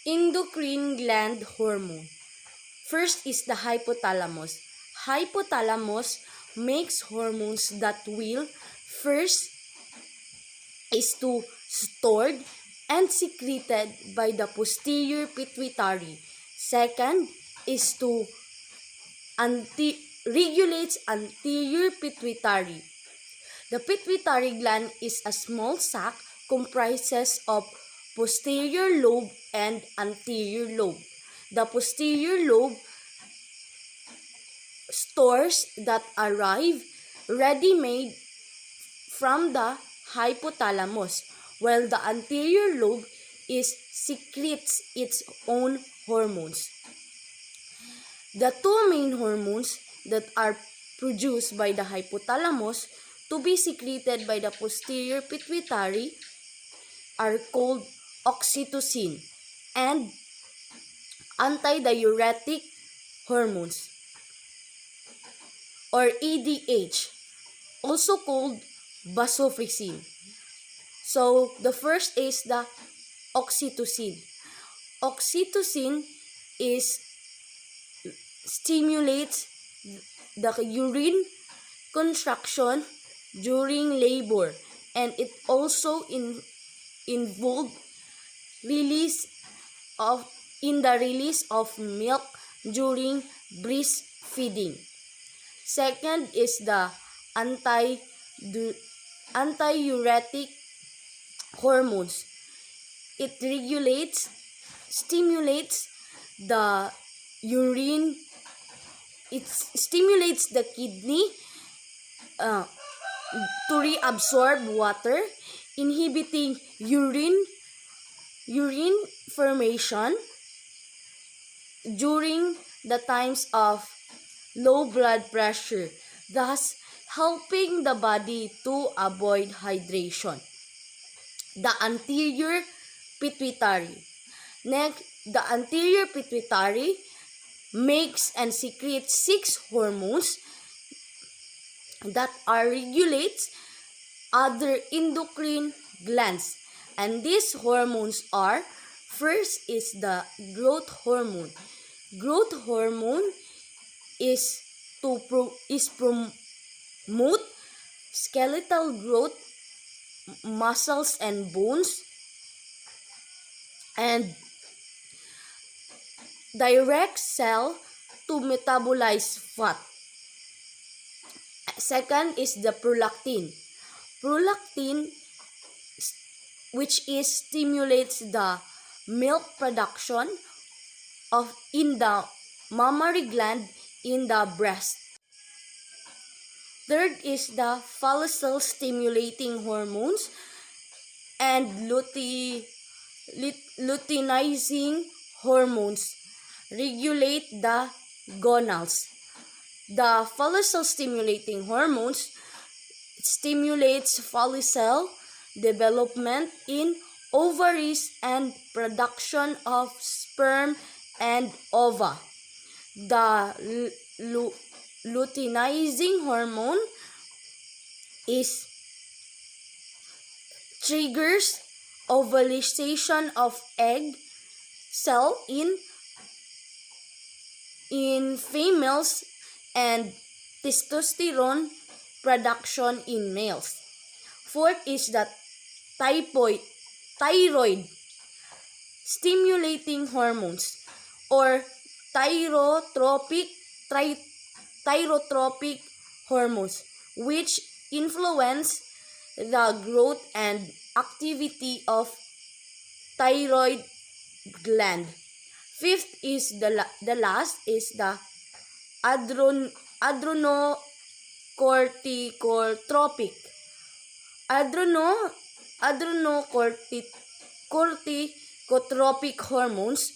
Endocrine gland hormone. First is the hypothalamus. Hypothalamus makes hormones that will first is to stored and secreted by the posterior pituitary. Second is to regulates anterior pituitary. The pituitary gland is a small sac comprises of posterior lobe and anterior lobe. The posterior lobe stores that arrive ready-made from the hypothalamus, while the anterior lobe secretes its own hormones. The two main hormones that are produced by the hypothalamus to be secreted by the posterior pituitary are called oxytocin and antidiuretic hormones, or ADH, also called vasopressin. So, the first is the oxytocin. Oxytocin stimulates the urine contraction during labor, and it also involved in the release of milk during breastfeeding. Second is the antidiuretic hormones. It stimulates the urine. It stimulates the kidney to reabsorb water, inhibiting urine formation during the times of low blood pressure, thus helping the body to avoid hydration. The anterior pituitary. Next, the anterior pituitary makes and secretes 6 hormones that regulates other endocrine glands. And these hormones are, first is the growth hormone. Growth hormone is promote skeletal growth, muscles and bones, and direct cell to metabolize fat. Second is the prolactin. Prolactin, which stimulates the milk production in the mammary gland in the breast. Third is the follicle stimulating hormones and luteinizing hormones regulate the gonals. The follicle stimulating hormones stimulates follicle development in ovaries and production of sperm and ova. The luteinizing hormone triggers ovulation of egg cell in females and testosterone production in males. Fourth is the thyroid stimulating hormones, or thyrotropic hormones, which influence the growth and activity of thyroid gland. Fifth is the last is the adrenocorticotropic hormones,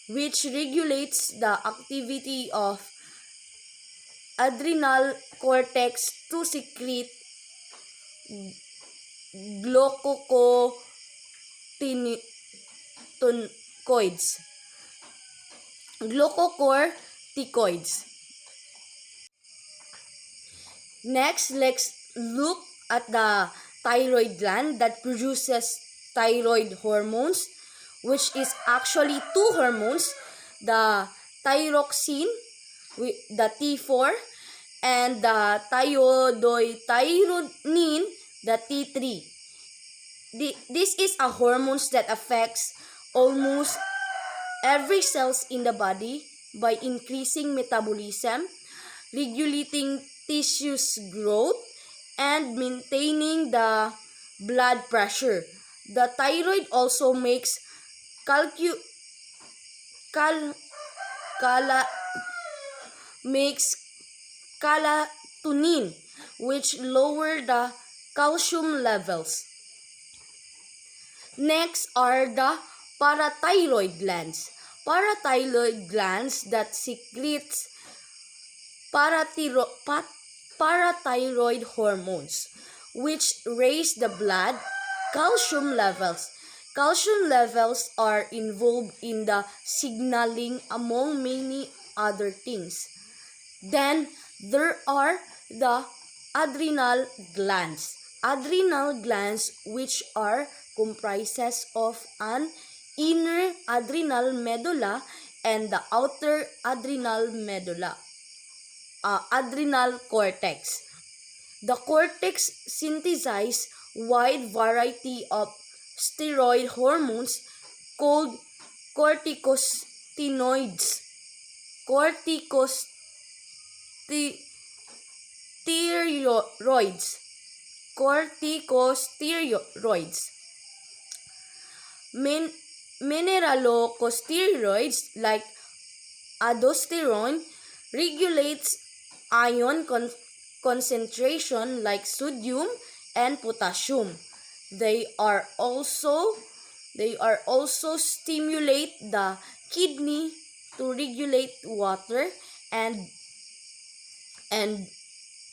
which regulates the activity of adrenal cortex to secrete glucocorticoids. Next, let's look at the thyroid gland that produces thyroid hormones, which is actually two hormones, the thyroxine, the T4, and the thiodothyronine, the T3. This is a hormones that affects almost every cells in the body by increasing metabolism, regulating tissues growth, and maintaining the blood pressure. The thyroid also makes calcu cal cala makes calatonin, which lower the calcium levels. Next are the parathyroid glands. Parathyroid glands that secretes parathyroid hormones, which raise the blood calcium levels. Calcium levels are involved in the signaling among many other things. Then there are the adrenal glands. Adrenal glands, which are comprises of an inner adrenal medulla and the outer adrenal medulla, adrenal cortex. The cortex synthesizes wide variety of steroid hormones called corticosteroids. Corticosteroids. Corticosteroids. Mineralocorticosteroids like aldosterone regulates ion concentration like sodium and potassium. They are also stimulate the kidney to regulate water and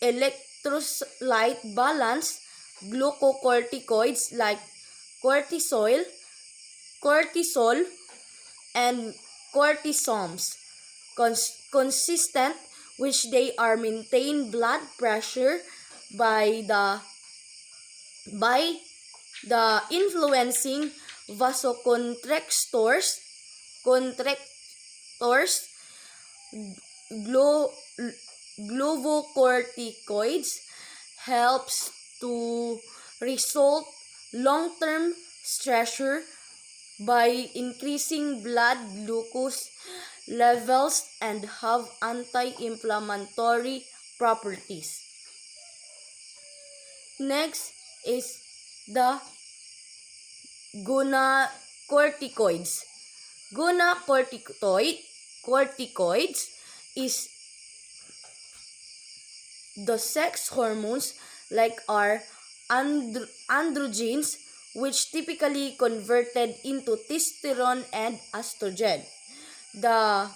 electrolyte balance. Glucocorticoids like cortisol and cortisols consistent, which they are maintain blood pressure by the influencing vasoconstrictors, glucocorticoids helps to resolve long-term stressor by increasing blood glucose levels and have anti-inflammatory properties. Next is the gonacorticoids. Gonacorticoids is the sex hormones like are androgens, which typically converted into testosterone and estrogen. The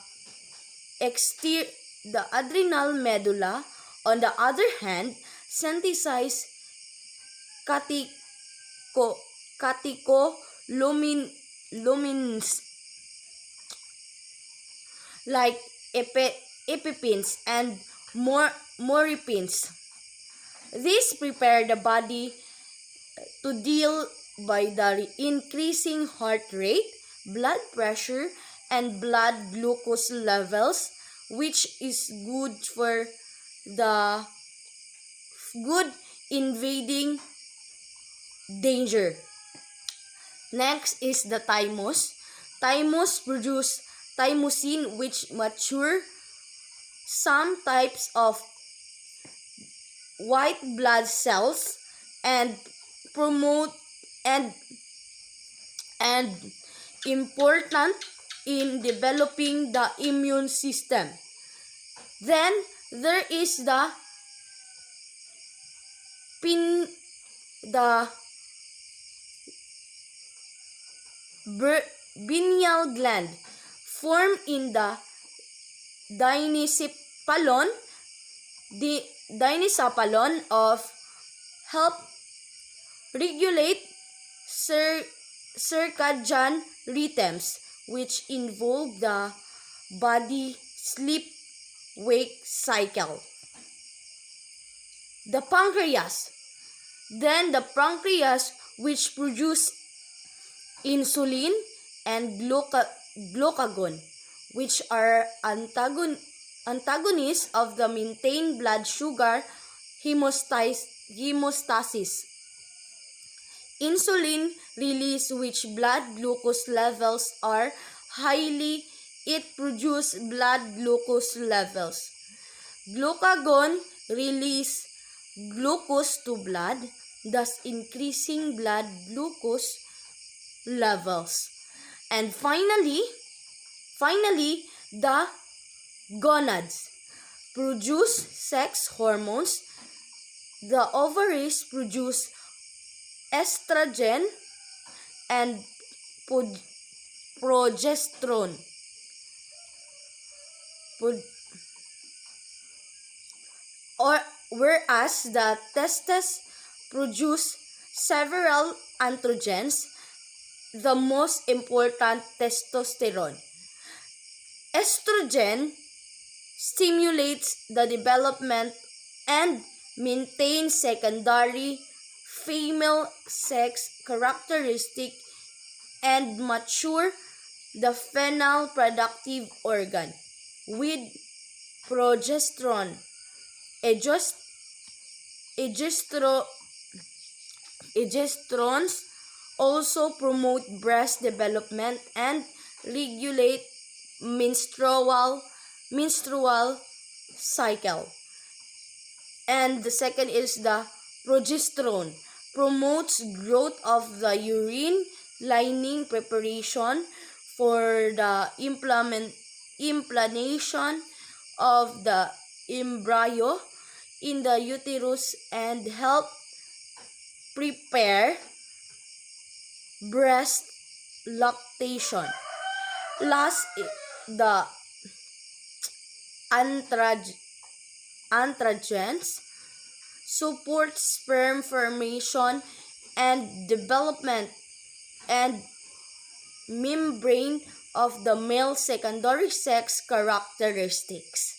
adrenal medulla, on the other hand, synthesizes catecholamines like epipens and morphines. These prepare the body to deal by the increasing heart rate, blood pressure, and blood glucose levels, which is good for the good invading danger. Next is the thymus. Thymus produce thymosin, which mature some types of white blood cells and promote and important in developing the immune system. Then there is the pineal gland, formed in the diencephalon of help regulate circadian rhythms, which involve the body sleep-wake cycle. The pancreas. Then the pancreas, which produce insulin and glucagon, which are antagonists of the maintained blood sugar hemostasis. Insulin release, which blood glucose levels are highly, it produces blood glucose levels. Glucagon release glucose to blood, thus increasing blood glucose levels. And finally, the gonads produce sex hormones. The ovaries produce estrogen and progesterone. Whereas the testes produce several androgens, the most important testosterone. Estrogen stimulates the development and maintains secondary female sex characteristic and mature the female productive organ. With progesterone, estrogens also promote breast development and regulate menstrual cycle. And the second is the progesterone, promotes growth of the urine lining preparation for the implantation of the embryo in the uterus and help prepare breast lactation. Last, the androgens support sperm formation and development and membrane of the male secondary sex characteristics.